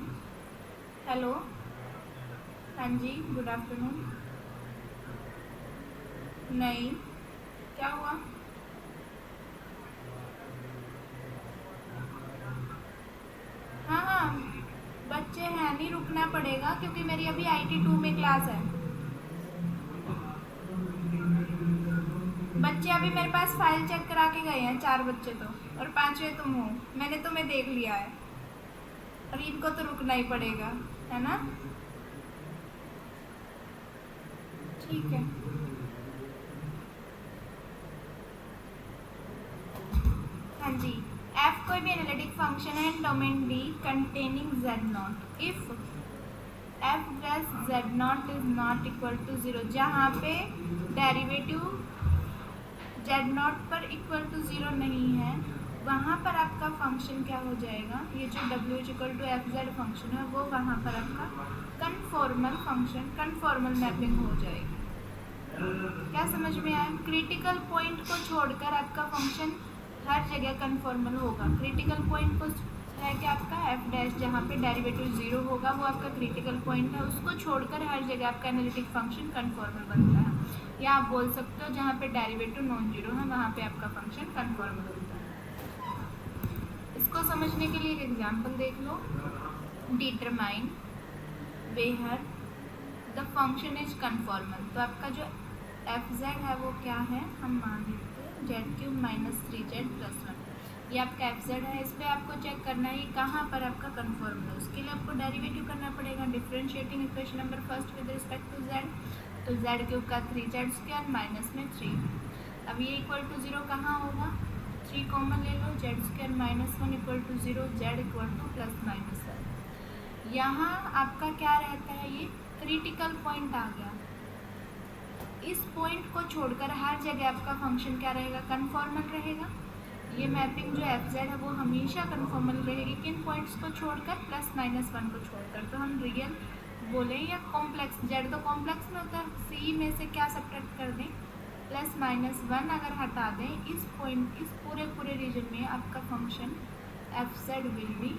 हेलो, हाँ जी, गुड आफ्टरनून। नहीं, क्या हुआ? हाँ हाँ, बच्चे हैं, नहीं रुकना पड़ेगा क्योंकि मेरी अभी IT2 में क्लास है। बच्चे अभी मेरे पास फाइल चेक करा के गए हैं, 4 बच्चे तो, और 5वें तुम हो। मैंने तुम्हें देख लिया है, और इनको तो रुकना ही पड़ेगा, है ना? ठीक है। हाँ जी, f कोई भी एनालिटिक फंक्शन है domain D containing z0 if f plus z0 is not equal to 0, जहाँ पे डेरिवेटिव z0 पर इक्वल टू 0 नहीं है, वहाँ पर आपका फंक्शन क्या हो जाएगा? ये जो w equal to fz function है वो वहाँ पर आपका कन्फॉर्मल फंक्शन, कन्फॉर्मल मैपिंग हो जाएगी। क्या समझ में आया? क्रिटिकल पॉइंट को छोड़कर आपका फंक्शन हर जगह कन्फॉर्मल होगा। क्रिटिकल पॉइंट को है कि आपका एफ डैश जहाँ पे डेरिवेटिव 0 होगा वो आपका क्रिटिकल पॉइंट है, उसको छोड़कर हर जगह आपका एनालिटिक फंक्शन कन्फॉर्मल बनता है। या आप बोल सकते हो जहाँ पे डेरिवेटिव नॉन जीरो है वहाँ पे आपका फंक्शन कन्फॉर्मल बनता है। इसको समझने के लिए एक एग्जाम्पल देख लो। Determine where the function is conformal. तो आपका जो एफ जेड है वो क्या है, हम मान लेते हैं Z cube minus 3z plus 1। ये आपका एफ जेड है, इस पर आपको चेक करना है कहाँ पर आपका कन्फॉर्मल है। उसके लिए आपको डेरिवेटिव करना पड़ेगा, differentiating equation number first with respect to z. तो जेड क्यूब का 3z स्क्वायर माइनस में 3। अब ये इक्वल टू 0 कहाँ होगा, 3 कॉमन ले लो, Z square minus 1 equal to 0, Z equal to plus minus 1। यहाँ आपका क्या रहता है, ये क्रिटिकल पॉइंट आ गया। इस पॉइंट को छोड़कर हर जगह आपका फंक्शन क्या रहेगा, कन्फॉर्मल रहेगा। ये मैपिंग जो एफ जेड है वो हमेशा कन्फॉर्मल रहेगी, किन पॉइंट्स को छोड़कर, प्लस माइनस 1 को छोड़कर। तो हम रियल बोलें या कॉम्प्लेक्स, जेड तो कॉम्प्लेक्स में होता है, सी में से क्या सब्ट्रैक्ट कर दें, प्लस माइनस 1 अगर हटा दें इस पॉइंट, इस पूरे रीजन में आपका function F Z will be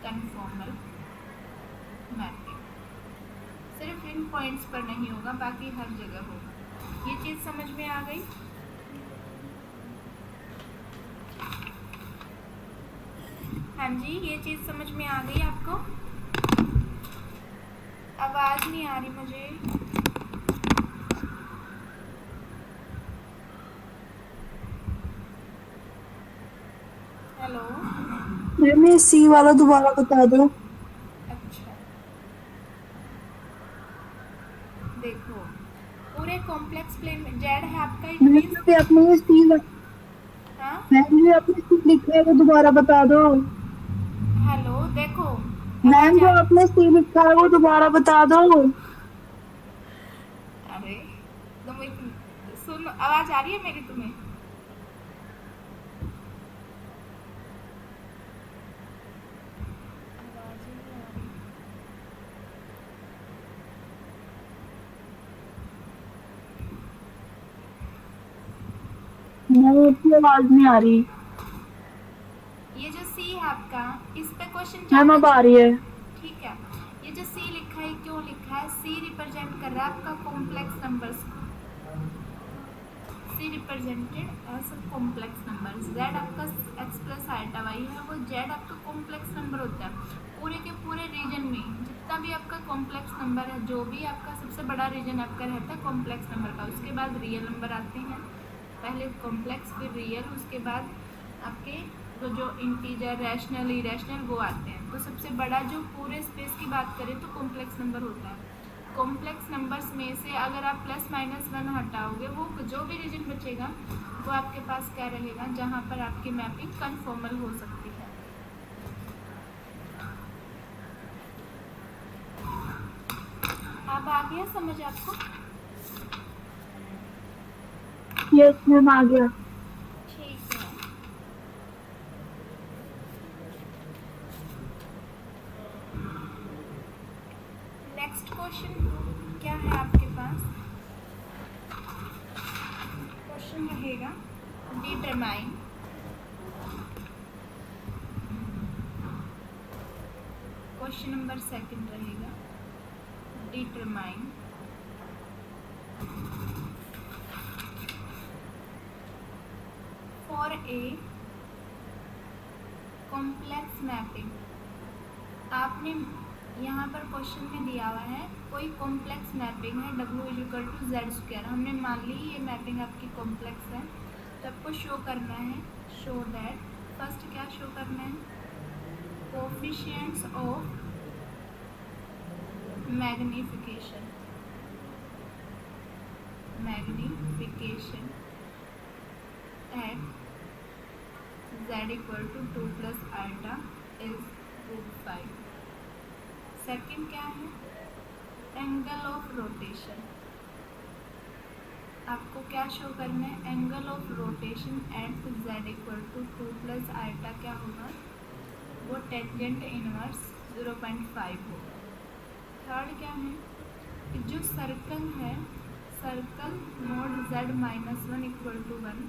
conformal mapping. सिर्फ इन पॉइंट्स पर नहीं होगा, बाकी हर जगह होगा। ये चीज़ समझ में आ गई। हाँ जी, ये चीज़ समझ में आ गई आपको। आवाज़ नहीं आ रही मुझे। हेलो, मैं सी वाला दोबारा बता दो। अच्छा देखो, पूरे कॉम्प्लेक्स प्लेन में जेड है आपका, इट मैंने मींस भी अपने सी हाँ। मैंने भी अपने सी लिखा है वो दोबारा बता दो। हेलो देखो, मैम आवाज़ जो आ- आपने सी लिखा है वो दोबारा बता दो। अरे तुम सुन, आवाज़ आ रही है मेरी तुम्हें? आवाज़ ही नहीं आ रही। नहीं, अपनी आवाज नहीं आ रही। ये जो सी है आपका, इस पे क्वेश्चन मैम अब आ रही है। ठीक है। ये जो सी लिखा है क्यों लिखा है, सी रिप्रेजेंट कर रहा है आपका कॉम्प्लेक्स नंबर्स को। C represented as complex numbers. Z आपका एक्स प्लस आइटा वाई है, वो जेड आपका कॉम्प्लेक्स नंबर होता है। पूरे के पूरे रीजन में जितना भी आपका कॉम्प्लेक्स नंबर है, जो भी आपका सबसे बड़ा रीजन आपका रहता है कॉम्प्लेक्स नंबर का, उसके बाद रियल नंबर आते हैं। पहले कॉम्प्लेक्स फिर रियल, उसके बाद आपके तो जो इंटीजर, रैशनल, इरेशनल वो आते हैं। तो सबसे बड़ा जो पूरे स्पेस की बात करें तो कॉम्प्लेक्स नंबर होता है। कॉम्प्लेक्स नंबर्स में से अगर आप प्लस माइनस 1 हटाओगे, वो जो भी रीजन बचेगा वो आपके पास क्या रहेगा, जहाँ पर आपकी मैपिंग कन्फॉर्मल हो सकती है। अब आ गया समझ आपको? यस मैम आ गया। ठीक है। नेक्स्ट क्वेश्चन क्या है आपके पास? क्वेश्चन रहेगा डिटरमाइन क्वेश्चन नंबर 2 रहेगा determine for a complex mapping. आपने यहाँ पर क्वेश्चन में दिया हुआ है कोई कॉम्प्लेक्स मैपिंग है W=z²। हमने मान ली ये मैपिंग आपकी कॉम्प्लेक्स है, तो आपको शो करना है, शो दैट, फर्स्ट क्या शो करना है, coefficients of magnification at z=2 + iota is √5। Second क्या है, एंगल ऑफ रोटेशन। आपको क्या शो करना है, angle of rotation at z=2 + iota क्या होगा, वो टेंजेंट इनवर्स 0.5 होगा। थर्ड क्या है, कि जो सर्कल है, सर्कल मोड z-1 = 1,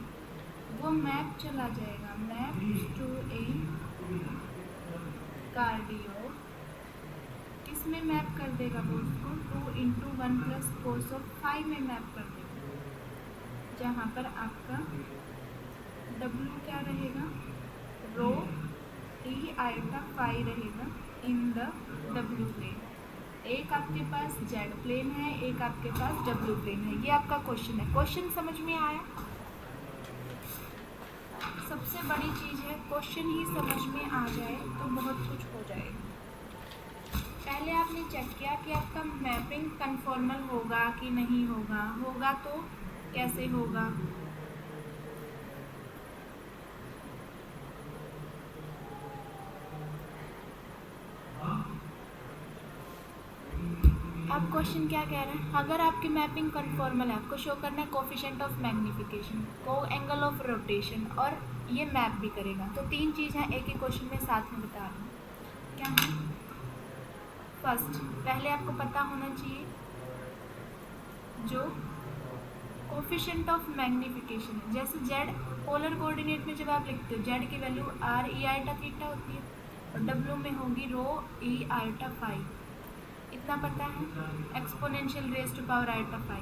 वो मैप चला जाएगा, मैप टू ए कार्डियो किस में मैप कर देगा वो उसको 2 × 1 + cos of 5 में मैप कर देगा, जहाँ पर आपका W क्या रहेगा, रो E आइटा फाई रहेगा इन द W प्लेन। एक आपके पास Z प्लेन है, एक आपके पास W प्लेन है। ये आपका क्वेश्चन है। क्वेश्चन समझ में आया? सबसे बड़ी चीज़ है क्वेश्चन ही समझ में आ जाए तो बहुत कुछ हो जाएगा। पहले आपने चेक किया कि आपका मैपिंग कन्फॉर्मल होगा कि नहीं होगा, होगा तो कैसे होगा। अब क्वेश्चन क्या कह रहा है, अगर आपकी मैपिंग कन्फॉर्मल है, आपको शो करना है कोफिशिएंट ऑफ मैग्नीफिकेशन, को एंगल ऑफ रोटेशन और ये मैप भी करेगा। तो तीन चीज़ हैं एक ही क्वेश्चन में साथ में बता रहा हूँ। क्या है? फर्स्ट, पहले आपको पता होना चाहिए जो कोफिशिएंट ऑफ मैग्नीफिकेशन है। जैसे जेड पोलर कोऑर्डिनेट में जब आप लिखते हो जेड की value r e iota theta होती है और w में होगी रो e आइटा फाई। इतना पता है, exponential raise to power iota phi.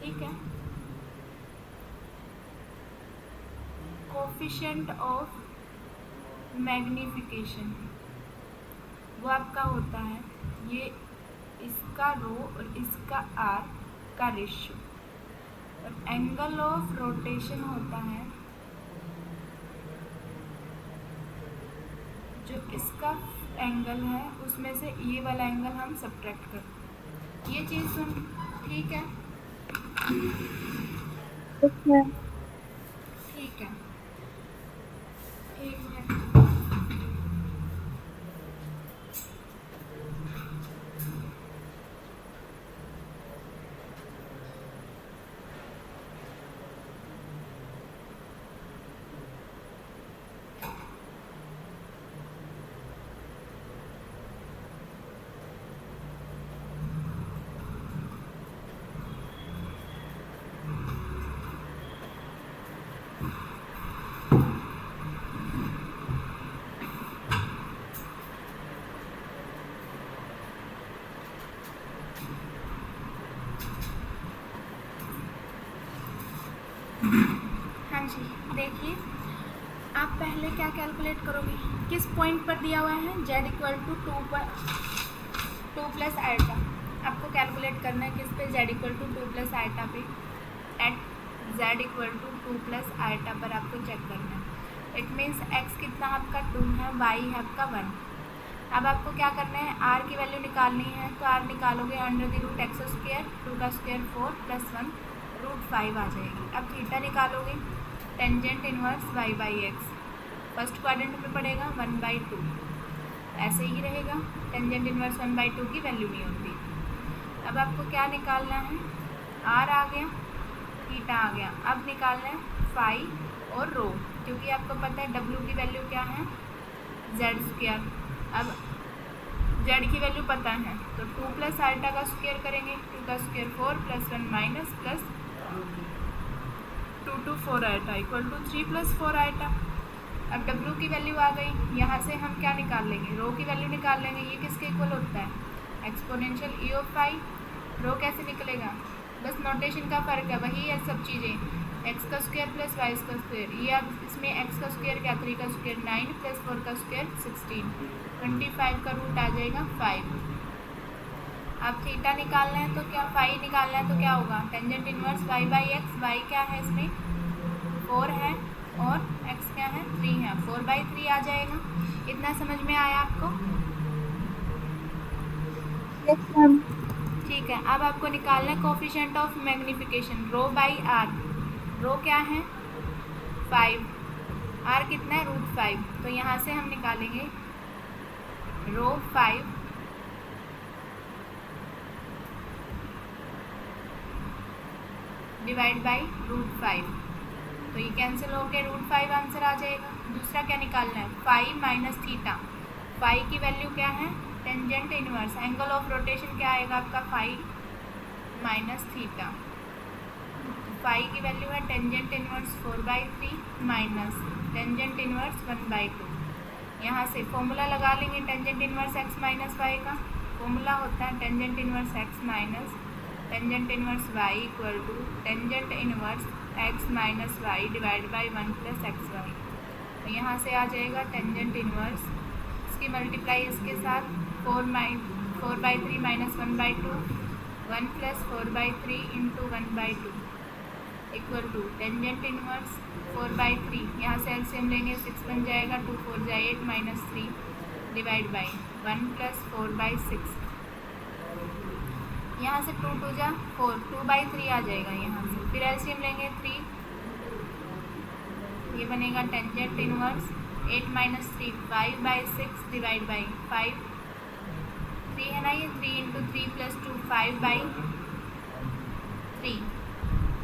ठीक है। कोफिशिएंट ऑफ मैग्नीफिकेशन वो आपका होता है ये इसका रो और इसका आर का रेशियो, और एंगल ऑफ रोटेशन होता है जो इसका एंगल है उसमें से ये वाला एंगल हम सब्ट्रैक्ट करते हैं। ये चीज़ सुन, ठीक है? ठीक है, एक मिनट। हाँ जी, देखिए आप पहले क्या कैलकुलेट करोगे, किस पॉइंट पर दिया हुआ है z = 2 + आइटा। आपको कैलकुलेट करना है किस पे, z = 2 + आइटा पे। एट z = 2 + आइटा पर आपको चेक करना है। इट मीन्स x कितना आपका 2 है, y है आपका 1। अब आपको क्या करना है, r की वैल्यू निकालनी है, तो r निकालोगे √x², 2 का स्क्वायर 4 + 1 √5 आ जाएगी। अब थीटा निकालोगे, tangent inverse y/x, first quadrant में पड़ेगा 1/2, ऐसे ही रहेगा। टेंजेंट इनवर्स 1/2 की वैल्यू नहीं होती। अब आपको क्या निकालना है, r आ गया, थीटा आ गया। अब निकालना है फाई और रो, क्योंकि आपको पता है w की वैल्यू क्या है, z²। अब z की वैल्यू पता है तो 2 + आइटा का स्क्वायर करेंगे, 2 का square 4 + 1 minus plus 2 to 4 iota = 3 + 4 iota. अब w की वैल्यू आ गई, यहाँ से हम क्या निकाल लेंगे, रो की वैल्यू निकाल लेंगे। ये किसके इक्वल होता है, एक्सपोनेंशियल e ऑफ फाई। रो कैसे निकलेगा, बस नोटेशन का फ़र्क है, वही है सब चीज़ें, x का स्क्वायर + y का स्क्वायर। ये अब इसमें x का स्क्वायर क्या, 3 का स्क्वायर 9 + 4 का स्क्वायर 16, 25 का रूट आ जाएगा 5। अब थीटा निकालना है तो क्या, फाई निकालना है तो क्या होगा, टेंजेंट इनवर्स y/x। y क्या है इसमें 4 है और x क्या है 3 है, 4/3 आ जाएगा। इतना समझ में आया आपको? Yes ma'am. ठीक है। अब आपको निकालना है कोफिशिएंट ऑफ मैग्नीफिकेशन, रो/r। रो क्या है 5, r कितना है √5। तो यहाँ से हम निकालेंगे रो 5 डिवाइड बाई √5, तो ये कैंसिल होकर √5 आंसर आ जाएगा। दूसरा क्या निकालना है, फाई माइनस थीटा। फाई की वैल्यू क्या है, tangent inverse, angle of rotation क्या आएगा आपका, फाई माइनस थीटा। फाई की वैल्यू है tangent inverse 4/3 minus tangent inverse 1/2। यहाँ से फॉर्मूला लगा लेंगे tangent inverse x minus y का। फॉर्मूला होता है tangent inverse x minus tangent inverse y equal to tangent inverse x minus y divide by 1 plus x y. तो यहाँ से आ जाएगा टेंजेंट इनवर्स, इसकी मल्टीप्लाई इसके साथ 4/3 minus 1/2 1 plus 4/3 into 1/2 equal to tangent inverse 4/3, यहाँ से एलसीएम लेंगे 6 बन जाएगा, 2 4 जा 8 माइनस 3 डिवाइड बाई 1 प्लस 4/6। यहाँ से 2 2 जा 4 2/3 आ जाएगा यहाँ से। फिर एलसीएम लेंगे 3, ये बनेगा tangent inverse 8 minus 3 5/6 divide by 5 3 है ना, ये 3 इंटू 3 प्लस 2 5/3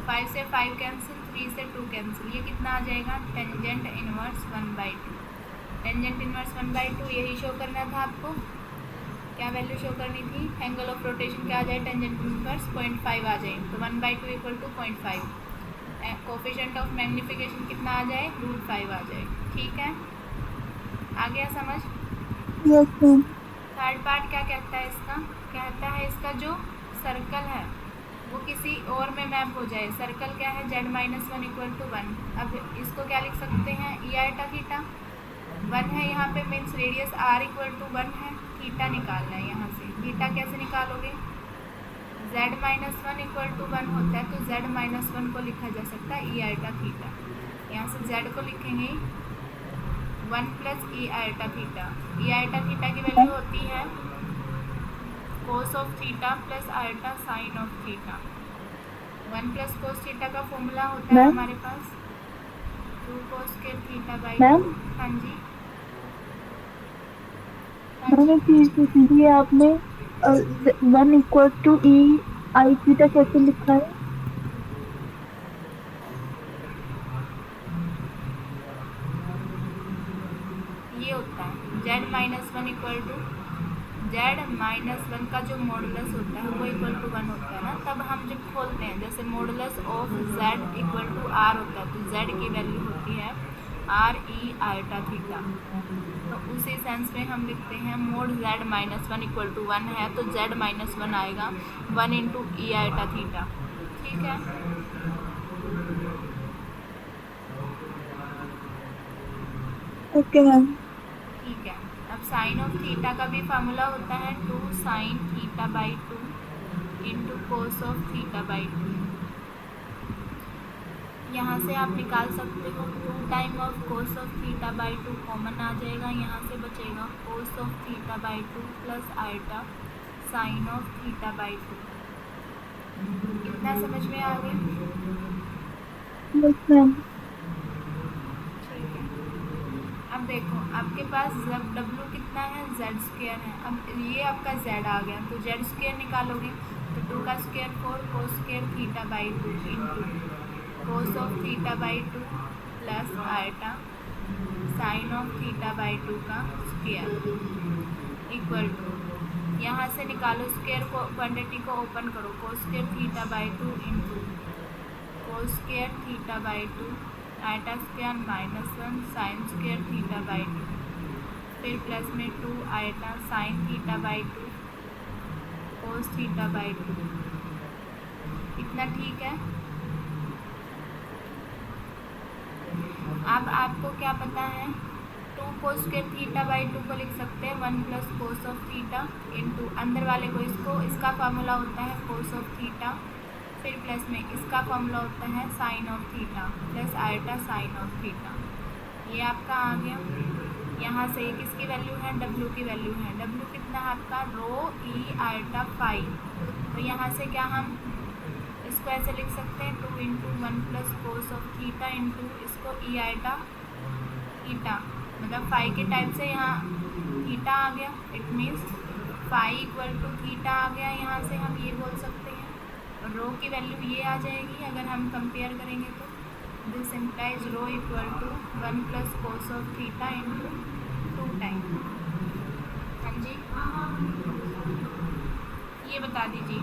5 से 5 कैंसिल, 3 से 2 कैंसिल, ये कितना आ जाएगा टेंजेंट इनवर्स 1/2। टेंजेंट इनवर्स 1/2 यही शो करना था आपको। क्या वैल्यू शो करनी थी? एंगल ऑफ रोटेशन क्या आ जाए टेंजेंट इनवर्स 0.5 आ जाए, तो 1/2 equal to 0.5। Coefficient of magnification कितना आ जाए √5 आ जाए। ठीक है, आ गया समझ? Yes ma'am. थर्ड पार्ट क्या कहता है इसका? कहता है इसका जो सर्कल है वो किसी और में मैप हो जाए। सर्कल क्या है z-1 इक्वल टू 1। अब इसको क्या लिख सकते हैं e आइटा थीटा 1 है यहाँ पे, means radius r equal to 1 है। थीटा निकालना है यहाँ से। थीटा कैसे निकालोगे? z-1 इक्वल टू 1 होता है तो z-1 को लिखा जा सकता है e आइटा थीटा। यहाँ से z को लिखेंगे 1 plus e iota theta. e iota theta की वैल्यू होती है cos of theta plus iota sine of theta. 1 plus cos theta का फॉर्मूला होता है हमारे पास 2 कोस के थीटा बाई 2। हाँ जी, मैंने चीज पूछी थी आपने 1 equal to e i theta कैसे लिखा है? ये होता है z-1 इक्वल टू z-1 का जो मॉडुलस होता है वो इक्वल टू 1 होता है ना, तब हम जब खोलते हैं जैसे modulus of z equal to r होता है तो z की वैल्यू होती है r e आइटा थीटा। तो उसी सेंस में हम लिखते हैं मोड z-1 इक्वल टू 1 है तो z-1 आएगा 1 इंटू e आइटा थीटा। ठीक है, ओके मैम। ठीक है। अब साइन ऑफ थीटा का भी फार्मूला होता है 2 sine theta by 2 into cos of theta by 2। यहाँ से आप निकाल सकते हो 2 time of cos of theta by 2 common आ जाएगा, यहाँ से बचेगा cos of theta by 2 plus iota sine of theta by 2। इतना समझ में आ गया? Yes ma'am. अब देखो आपके पास जब w कितना है z² है। अब ये आपका z आ गया तो z² निकालोगे तो 2 का square 4 cos square theta by 2 into cos of theta by 2 plus iota sine of theta by 2 का स्क्वायर इक्वल टू, यहाँ से निकालो स्क्वायर को, क्वांटिटी को ओपन करो, cos square theta by 2 into cos square theta by 2 iota square -1 sine square theta by 2, फिर plus में 2 iota sine theta by 2 cos theta by 2। इतना ठीक है? अब आपको क्या पता है 2 कोस स्क्वायर थीटा बाई 2 को लिख सकते हैं 1 plus cos of theta into अंदर वाले को इसको, इसका फार्मूला होता है कोस ऑफ थीटा, फिर प्लस में इसका फॉर्मूला होता है sine of theta plus iota sine of theta. ये आपका आ गया। यहाँ से किसकी वैल्यू है? w की वैल्यू है। w कितना है आपका? रो e आइटा फाई। तो यहाँ से क्या हम इसको ऐसे लिख सकते हैं 2 into 1 plus cos of theta into इसको e आइटा थीटा, मतलब फाई के टाइप से यहाँ थीटा आ गया। It means phi equal to theta आ गया। यहाँ से हम ये बोल सकते हैं रो की वैल्यू ये आ जाएगी अगर हम कंपेयर करेंगे तो this implies rho equal to 1 plus cos of theta into 2 time. हाँ जी, ये बता दीजिए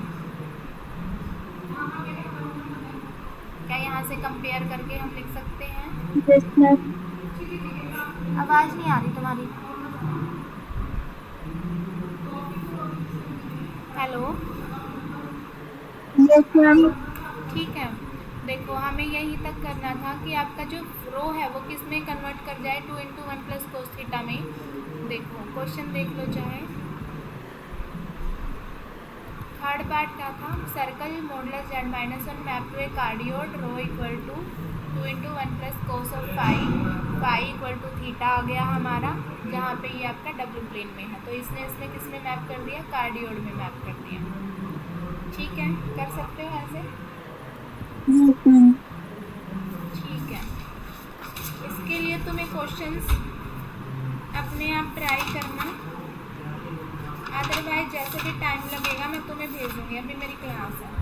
क्या यहाँ से कंपेयर करके हम लिख सकते हैं? Yes ma'am. आवाज़ नहीं आ रही तुम्हारी। हेलो। Yes ma'am. ठीक है, देखो हमें यहीं तक करना था कि आपका जो रो है वो किस में कन्वर्ट कर जाए, 2 × 1 + cos थीटा में। देखो क्वेश्चन देख लो चाहे। थर्ड पार्ट क्या था, circle modulus z - 1 map to a cardioid rho equal to 2 × 1 + cos of phi equal to theta आ गया हमारा, जहाँ पे ये आपका डब्ल्यू प्लेन में है। तो इसने किस में मैप कर दिया, कार्डियोड में मैप कर दिया। ठीक है, कर सकते हो ऐसे। Yes ma'am. ठीक है, इसके लिए तुम्हें क्वेश्चंस अपने आप ट्राई करना, अदरवाइज जैसे भी टाइम लगेगा मैं तुम्हें भेज दूँगी। अभी मेरी क्लास है।